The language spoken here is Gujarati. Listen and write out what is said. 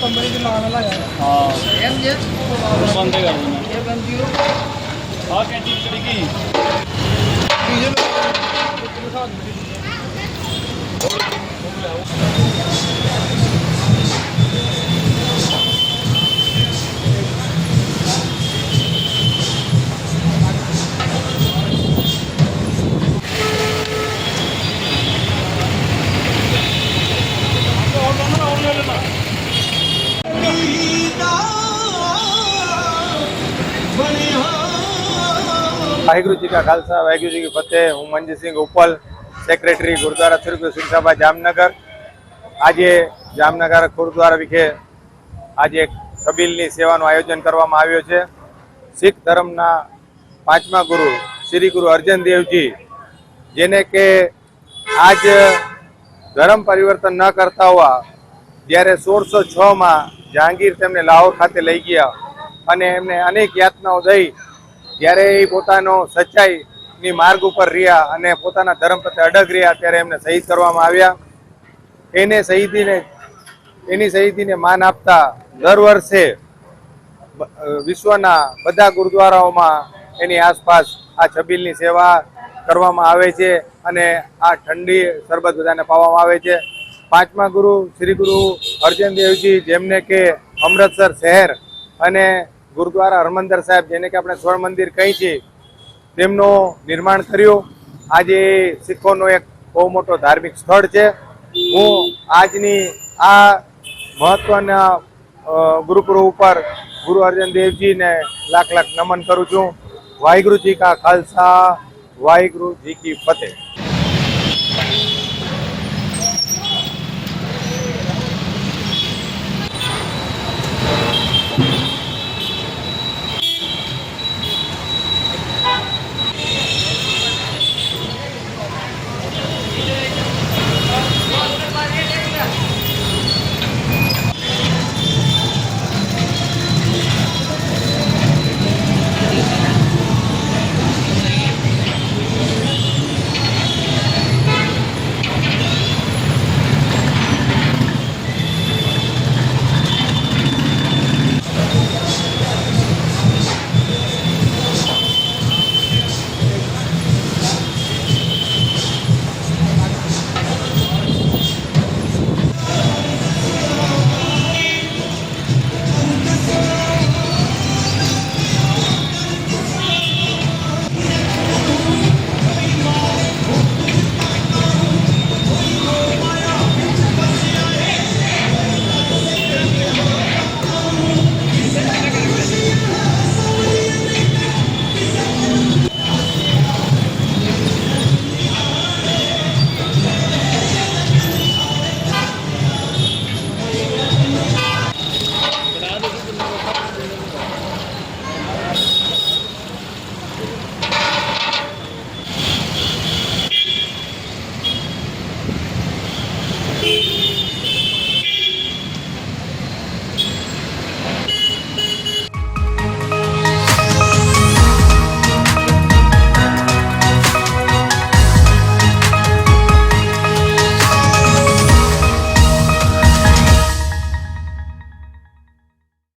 कंपनी की लगाने लगा हाँ एम जे बंद कर देना ये बंदी हो हाँ कैंटीन चली गई डीजल वाहिगुरु जी का खालसा वाहिगुरु जी की फतेह। हूँ मंजीत सिंह उपल, सेक्रेटरी गुरुद्वारा श्री गुरु सिंह सभा जामनगर। आज जामनगर गुरुद्वारा विखे आज एक छबीलनी सेवाનું આયોજન કરવામાં આવ્યો છે। શીખ ધર્મના પાંચમા ગુરુ શ્રી ગુરુ અર્જન દેવજી, જેને કે આજ ધર્મ પરિવર્તન ન કરતા હોવા જ્યારે 1606 માં જહાંગીર તેમને લાહોર ખાતે લઈ ગયા અને એમને અનેક યાતનાઓ દઈ જ્યારે એ પોતાનો સચ્ચાઈની માર્ગ ઉપર રહ્યા અને પોતાના ધર્મ પ્રત્યે અડગ રહ્યા ત્યારે એમને શહીદ કરવામાં આવ્યા। એની શહીદીને માન આપતા દર વર્ષે વિશ્વના બધા ગુરુદ્વારાઓમાં એની આસપાસ આ છબીલની સેવા કરવામાં આવે છે અને આ ઠંડી શરબત બધાને પાવામાં આવે છે। પાંચમા ગુરુ શ્રી ગુરુ અર્જન દેવજી, જેમને કે અમૃતસર શહેર અને ગુરુદ્વારા હરમંદર સાહેબ, જેને કે આપણે સ્વર્ણ મંદિર કહી છીએ, તેમનું નિર્માણ કર્યું। આજે શીખોનો એક બહુ મોટો ધાર્મિક સ્થળ છે। હું આજની આ મહત્વના ગુરુપુરબ ઉપર ગુરુ અર્જન દેવજીને લાખ લાખ નમન કરું છું। વાહિગુરુ જી કા ખાલસા, વાહિગુરુ જી કી ફતેહ।